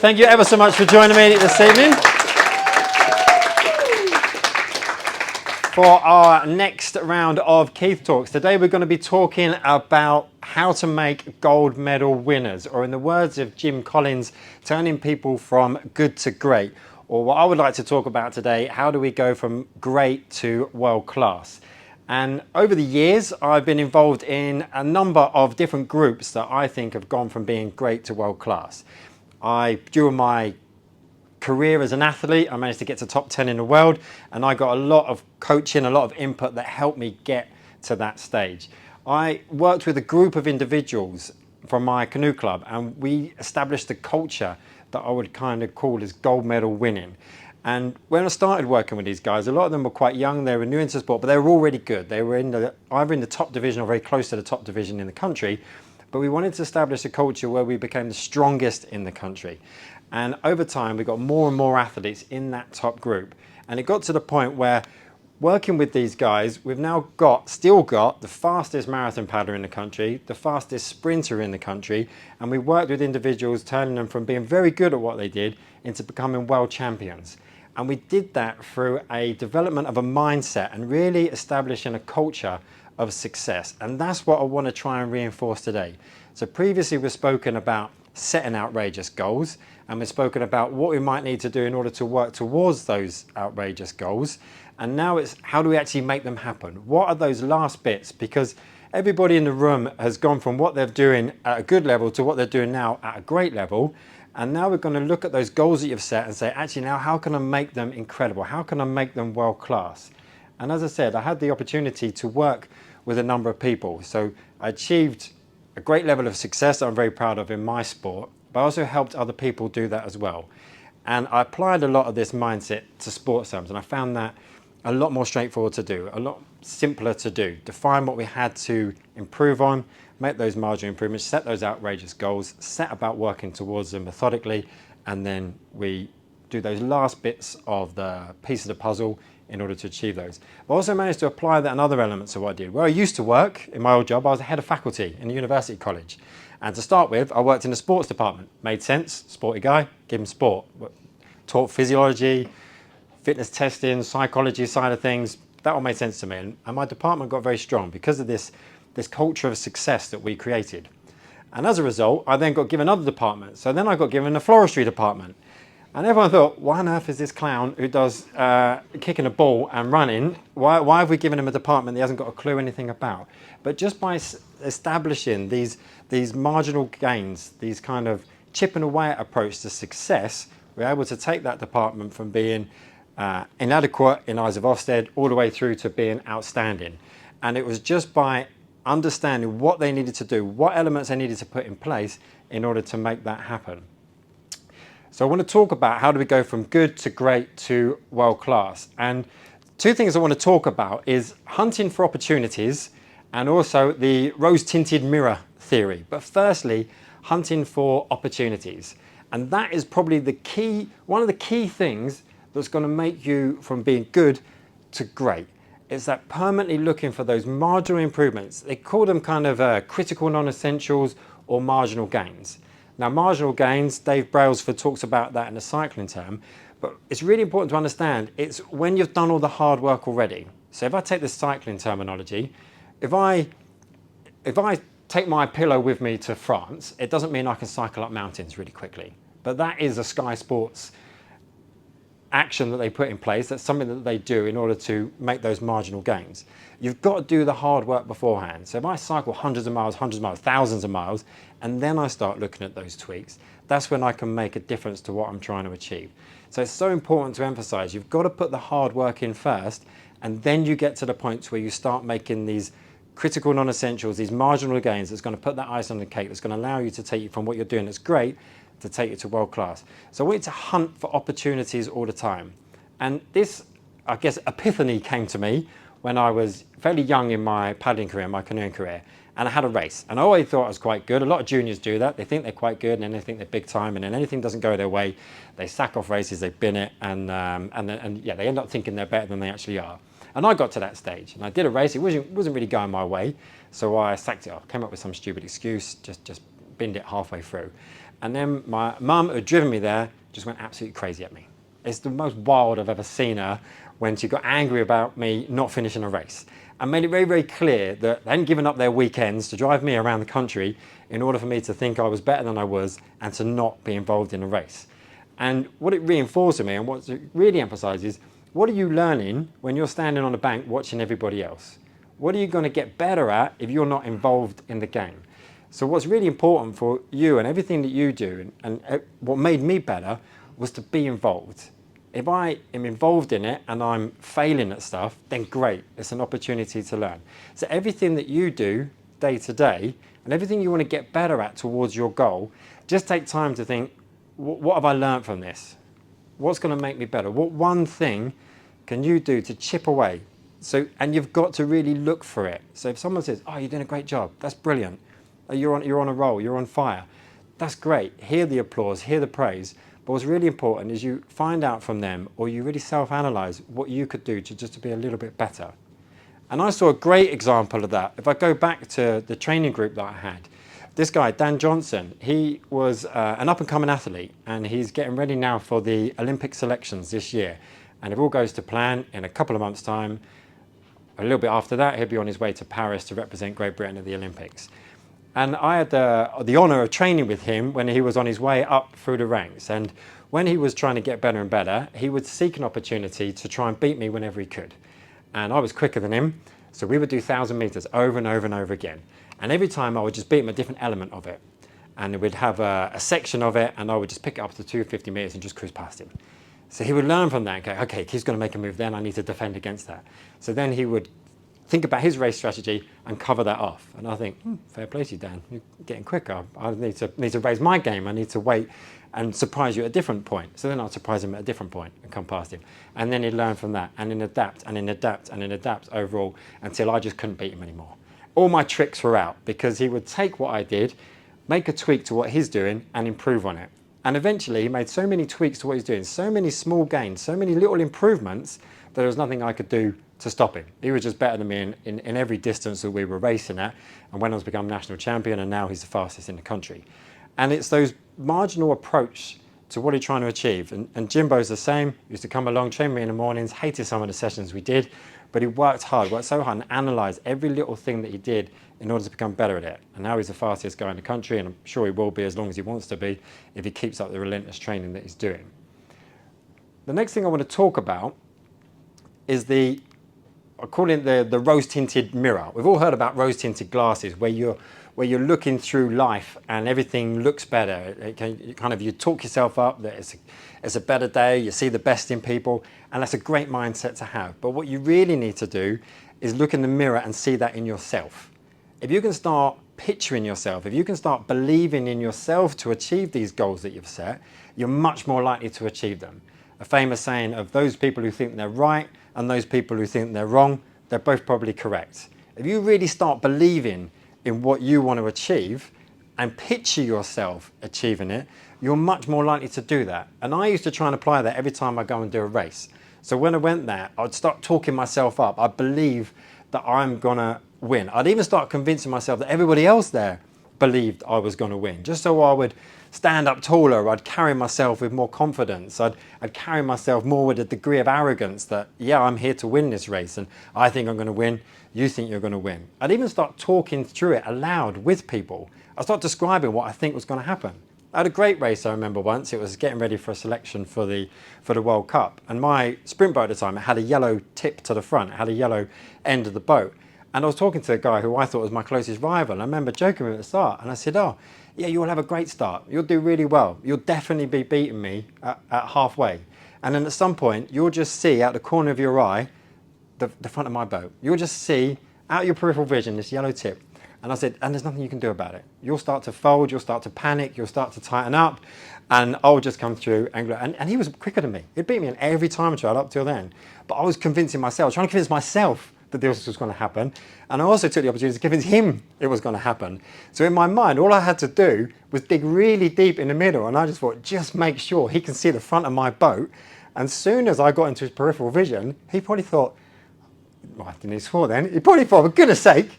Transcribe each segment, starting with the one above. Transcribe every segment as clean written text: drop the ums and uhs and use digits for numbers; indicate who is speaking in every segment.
Speaker 1: Thank you ever so much for joining me this evening. For our next round of Keith Talks, today we're going to be talking about how to make gold medal winners, or in the words of Jim Collins, turning people from good to great. Or what I would like to talk about today, how do we go from great to world class? And over the years, I've been involved in a number of different groups that I think have gone from being great to world class. During my career as an athlete, I managed to get to top 10 in the world, and I got a lot of coaching, a lot of input that helped me get to that stage. I worked with a group of individuals from my canoe club, and we established a culture that I would kind of call as gold medal winning. And when I started working with these guys, a lot of them were quite young, they were new into sport, but they were already good. They were either in the top division or very close to the top division in the country. But we wanted to establish a culture where we became the strongest in the country. And over time, we got more and more athletes in that top group. And it got to the point where working with these guys, we've now still got the fastest marathon paddler in the country, the fastest sprinter in the country. And we worked with individuals, turning them from being very good at what they did into becoming world champions. And we did that through a development of a mindset and really establishing a culture of success. And that's what I want to try and reinforce today. So previously we've spoken about setting outrageous goals, and we've spoken about what we might need to do in order to work towards those outrageous goals. And now it's how do we actually make them happen? What are those last bits? Because everybody in the room has gone from what they're doing at a good level to what they're doing now at a great level. And now we're going to look at those goals that you've set and say, actually now how can I make them incredible? How can I make them world class? And as I said, I had the opportunity to work with a number of people. So I achieved a great level of success that I'm very proud of in my sport, but I also helped other people do that as well. And I applied a lot of this mindset to sports terms, and I found that a lot more straightforward to do, a lot simpler to do. Define what we had to improve on, make those marginal improvements, set those outrageous goals, set about working towards them methodically, and then we do those last bits of the piece of the puzzle in order to achieve those. I also managed to apply that in other elements of what I did. Where I used to work, in my old job, I was a head of faculty in a university college. And to start with, I worked in the sports department. Made sense, sporty guy, give him sport. Taught physiology, fitness testing, psychology side of things. That all made sense to me. And my department got very strong because of this culture of success that we created. And as a result, I then got given other departments. So then I got given the floristry department. And everyone thought, why on earth is this clown who does kicking a ball and running, why have we given him a department he hasn't got a clue anything about? But just by establishing these marginal gains, these kind of chipping away approach to success, we're able to take that department from being inadequate in eyes of Ofsted all the way through to being outstanding. And it was just by understanding what they needed to do, what elements they needed to put in place in order to make that happen. So I want to talk about how do we go from good to great to world class. And two things I want to talk about is hunting for opportunities and also the rose-tinted mirror theory. But firstly, hunting for opportunities. And that is probably one of the key things that's going to make you from being good to great. It's that permanently looking for those marginal improvements. They call them kind of critical non-essentials or marginal gains. Now, marginal gains, Dave Brailsford talks about that in a cycling term, but it's really important to understand it's when you've done all the hard work already. So if I take the cycling terminology, if I take my pillow with me to France, it doesn't mean I can cycle up mountains really quickly. But that is a Sky Sports action that they put in place. That's something that they do in order to make those marginal gains. You've got to do the hard work beforehand. So if I cycle hundreds of miles, thousands of miles, and then I start looking at those tweaks, that's when I can make a difference to what I'm trying to achieve. So it's so important to emphasize, you've got to put the hard work in first, and then you get to the point where you start making these critical non-essentials, these marginal gains that's going to put that ice on the cake, that's going to allow you to take you from what you're doing that's great to take you to world class. So I want you to hunt for opportunities all the time. And this, I guess, epiphany came to me when I was fairly young in my paddling career, my canoeing career, and I had a race. And I always thought I was quite good. A lot of juniors do that. They think they're quite good and then they think they're big time, and then anything doesn't go their way, they sack off races, they bin it, and yeah, they end up thinking they're better than they actually are. And I got to that stage and I did a race. It wasn't really going my way, so I sacked it off, came up with some stupid excuse, just binned it halfway through. And then my mum, who had driven me there, just went absolutely crazy at me. It's the most wild I've ever seen her, when she got angry about me not finishing a race and made it very, very clear that they hadn't given up their weekends to drive me around the country in order for me to think I was better than I was and to not be involved in a race. And what it reinforced to me, and what it really emphasizes, what are you learning when you're standing on a bank watching everybody else? What are you going to get better at if you're not involved in the game? So what's really important for you and everything that you do, and what made me better, was to be involved. If I am involved in it and I'm failing at stuff, then great, it's an opportunity to learn. So everything that you do day to day and everything you want to get better at towards your goal, just take time to think, what have I learned from this? What's going to make me better? What one thing can you do to chip away? And you've got to really look for it. So if someone says, oh, you're doing a great job, that's brilliant. You're on a roll, you're on fire. That's great. Hear the applause, hear the praise. But what's really important is you find out from them, or you really self-analyze what you could do to be a little bit better. And I saw a great example of that. If I go back to the training group that I had, this guy, Dan Johnson, he was an up-and-coming athlete, and he's getting ready now for the Olympic selections this year. And if all goes to plan, in a couple of months' time, a little bit after that, he'll be on his way to Paris to represent Great Britain at the Olympics. And I had the honour of training with him when he was on his way up through the ranks. And when he was trying to get better and better, he would seek an opportunity to try and beat me whenever he could. And I was quicker than him, so we would do 1,000 metres over and over and over again. And every time I would just beat him a different element of it. And we'd have a section of it, and I would just pick it up to 250 metres and just cruise past him. So he would learn from that and go, okay, he's going to make a move then, I need to defend against that. So then he would think about his race strategy and cover that off. And I think, fair play to you, Dan. You're getting quicker. I need to raise my game. I need to wait and surprise you at a different point. So then I'll surprise him at a different point and come past him. And then he'd learn from that and then adapt and then adapt and then adapt overall until I just couldn't beat him anymore. All my tricks were out because he would take what I did, make a tweak to what he's doing and improve on it. And eventually he made so many tweaks to what he's doing, so many small gains, so many little improvements that there was nothing I could do to stop him. He was just better than me in every distance that we were racing at, and went on to become national champion, and now he's the fastest in the country. And it's those marginal approach to what he's trying to achieve. And Jimbo's the same. He used to come along, train me in the mornings, hated some of the sessions we did, but he worked so hard and analysed every little thing that he did in order to become better at it. And now he's the fastest guy in the country, and I'm sure he will be as long as he wants to be if he keeps up the relentless training that he's doing. The next thing I want to talk about is I call it the rose-tinted mirror. We've all heard about rose-tinted glasses, where you're looking through life and everything looks better. You talk yourself up that it's a better day, you see the best in people, and that's a great mindset to have. But what you really need to do is look in the mirror and see that in yourself. If you can start picturing yourself, if you can start believing in yourself to achieve these goals that you've set, you're much more likely to achieve them. A famous saying of those people who think they're right and those people who think they're wrong, they're both probably correct. If you really start believing in what you want to achieve and picture yourself achieving it, you're much more likely to do that. And I used to try and apply that every time I go and do a race. So when I went there, I'd start talking myself up. I believe that I'm gonna win. I'd even start convincing myself that everybody else there believed I was gonna win, just so I would stand up taller. I'd carry myself with more confidence. I'd carry myself more with a degree of arrogance that, yeah, I'm here to win this race and I think I'm gonna win, you think you're gonna win. I'd even start talking through it aloud with people. I'd start describing what I think was gonna happen. I had a great race, I remember once. It was getting ready for a selection for the World Cup. And my sprint boat at the time, it had a yellow tip to the front. It had a yellow end of the boat. And I was talking to a guy who I thought was my closest rival. And I remember joking with him at the start. And I said, oh, yeah, you'll have a great start. You'll do really well. You'll definitely be beating me at halfway. And then at some point, you'll just see out the corner of your eye, the front of my boat. You'll just see out your peripheral vision, this yellow tip. And I said, and there's nothing you can do about it. You'll start to fold, you'll start to panic, you'll start to tighten up, and I'll just come through. And he was quicker than me. He'd beat me in every time trial up till then. But I was convincing myself, trying to convince myself that this was going to happen. And I also took the opportunity to convince him it was going to happen. So in my mind, all I had to do was dig really deep in the middle. And I just thought, just make sure he can see the front of my boat. And as soon as I got into his peripheral vision, he probably thought, well, I didn't need to then. He probably thought, for goodness sake,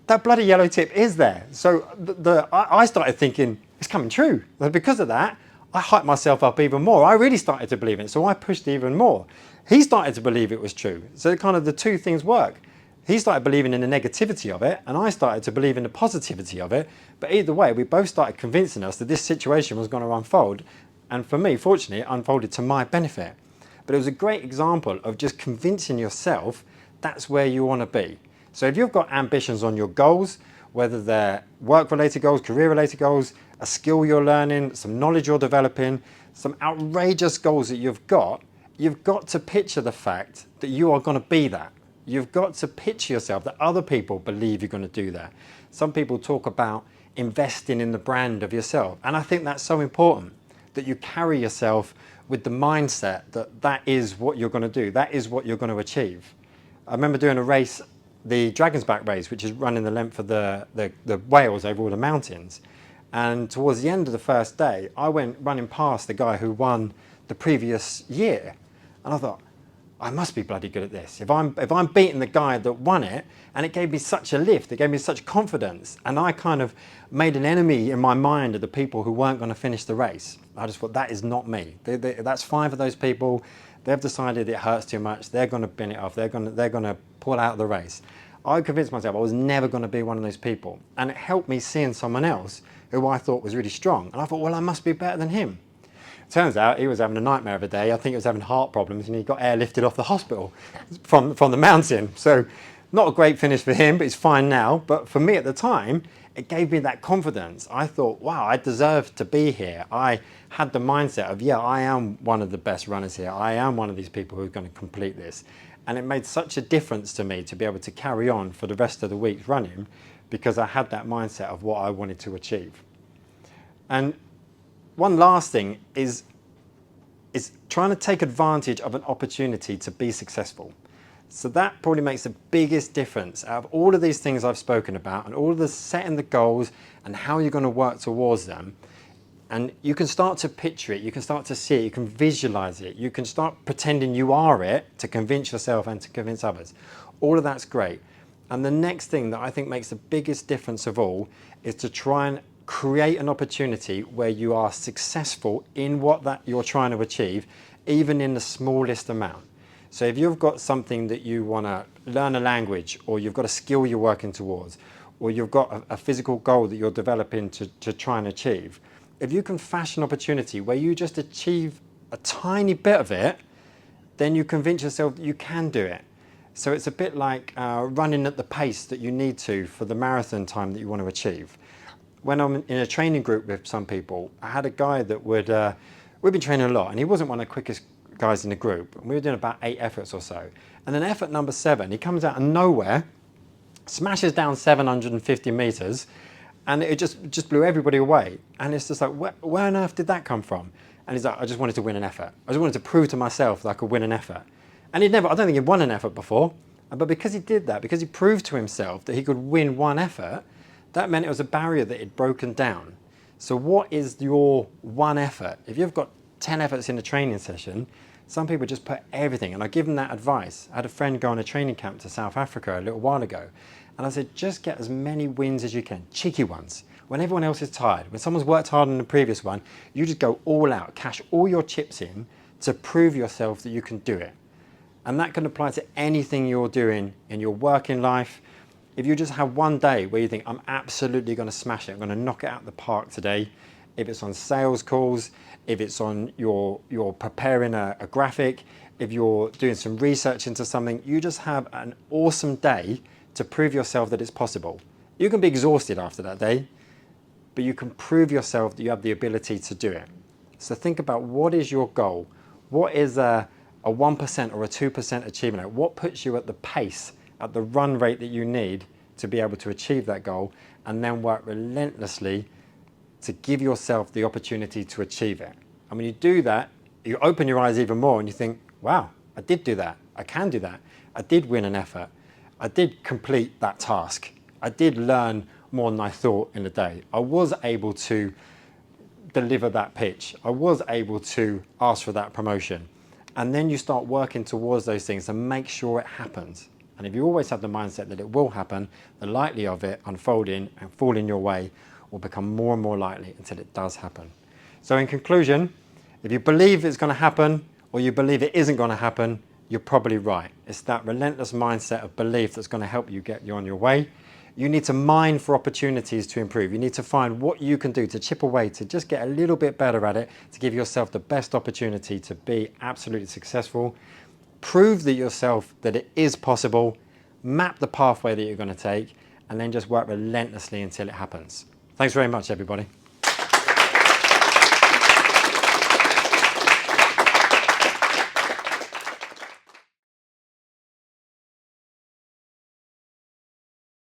Speaker 1: that bloody yellow tip is there. So I started thinking, it's coming true. And because of that, I hyped myself up even more. I really started to believe it, so I pushed even more. He started to believe it was true. So kind of the two things work. He started believing in the negativity of it, and I started to believe in the positivity of it. But either way, we both started convincing us that this situation was going to unfold. And for me, fortunately, it unfolded to my benefit. But it was a great example of just convincing yourself that's where you want to be. So if you've got ambitions on your goals, whether they're work-related goals, career-related goals, a skill you're learning, some knowledge you're developing, some outrageous goals that you've got to picture the fact that you are going to be that. You've got to picture yourself that other people believe you're going to do that. Some people talk about investing in the brand of yourself. And I think that's so important, that you carry yourself with the mindset that that is what you're going to do. That is what you're going to achieve. I remember doing a race, the Dragon's Back race, which is running the length of the Wales over all the mountains. And towards the end of the first day, I went running past the guy who won the previous year. And I thought, I must be bloody good at this. If I'm beating the guy that won it, and it gave me such a lift, it gave me such confidence, and I kind of made an enemy in my mind of the people who weren't going to finish the race. I just thought, that is not me. That's 5 of those people. They've decided it hurts too much. They're going to bin it off. They're going to pull out of the race. I convinced myself I was never going to be one of those people, and it helped me seeing someone else who I thought was really strong. And I thought, well, I must be better than him. Turns out he was having a nightmare of a day. I think he was having heart problems, and he got airlifted off the hospital from the mountain. So not a great finish for him, but he's fine now. But for me at the time, it gave me that confidence. I thought, wow, I deserve to be here. I had the mindset of, yeah, I am one of the best runners here. I am one of these people who are going to complete this. And it made such a difference to me to be able to carry on for the rest of the week running, because I had that mindset of what I wanted to achieve. And one last thing is trying to take advantage of an opportunity to be successful. So that probably makes the biggest difference out of all of these things I've spoken about, and all of the setting the goals and how you're going to work towards them. And you can start to picture it, you can start to see it, you can visualize it, you can start pretending you are it to convince yourself and to convince others. All of that's great. And the next thing that I think makes the biggest difference of all is to try and create an opportunity where you are successful in what that you're trying to achieve, even in the smallest amount. So if you've got something that you want to learn a language, or you've got a skill you're working towards, or you've got a physical goal that you're developing to try and achieve, if you can fashion an opportunity where you just achieve a tiny bit of it, then you convince yourself that you can do it. So it's a bit like running at the pace that you need to for the marathon time that you want to achieve. When I'm in a training group with some people, I had a guy that we've been training a lot, and he wasn't one of the quickest guys in the group. And we were doing about 8 efforts or so. And then effort number 7, he comes out of nowhere, smashes down 750 meters, and it just blew everybody away. And it's just like, where on earth did that come from? And he's like, I just wanted to win an effort. I just wanted to prove to myself that I could win an effort. And I don't think he'd won an effort before, but because he did that, because he proved to himself that he could win one effort, that meant it was a barrier that had broken down. So what is your one effort? If you've got 10 efforts in a training session, some people just put everything, and I give them that advice. I had a friend go on a training camp to South Africa a little while ago, and I said, just get as many wins as you can, cheeky ones. When everyone else is tired, when someone's worked hard on the previous one, you just go all out, cash all your chips in to prove yourself that you can do it. And that can apply to anything you're doing in your working life. If you just have one day where you think, I'm absolutely going to smash it, I'm going to knock it out of the park today. If it's on sales calls, if it's on you're preparing a graphic, if you're doing some research into something, you just have an awesome day to prove yourself that it's possible. You can be exhausted after that day, but you can prove yourself that you have the ability to do it. So think about, what is your goal? What is a 1% or a 2% achievement rate? What puts you at the pace, at the run rate that you need to be able to achieve that goal, and then work relentlessly to give yourself the opportunity to achieve it. And when you do that, you open your eyes even more and you think, wow, I did do that. I can do that. I did win an effort. I did complete that task. I did learn more than I thought in a day. I was able to deliver that pitch. I was able to ask for that promotion. And then you start working towards those things and make sure it happens. And if you always have the mindset that it will happen, the likelihood of it unfolding and falling your way will become more and more likely until it does happen. So in conclusion, if you believe it's going to happen or you believe it isn't going to happen, you're probably right. It's that relentless mindset of belief that's going to help you get you on your way. You need to mine for opportunities to improve. You need to find what you can do to chip away, to just get a little bit better at it, to give yourself the best opportunity to be absolutely successful. Prove that yourself that it is possible, map the pathway that you're going to take, and then just work relentlessly until it happens. Thanks very much, everybody.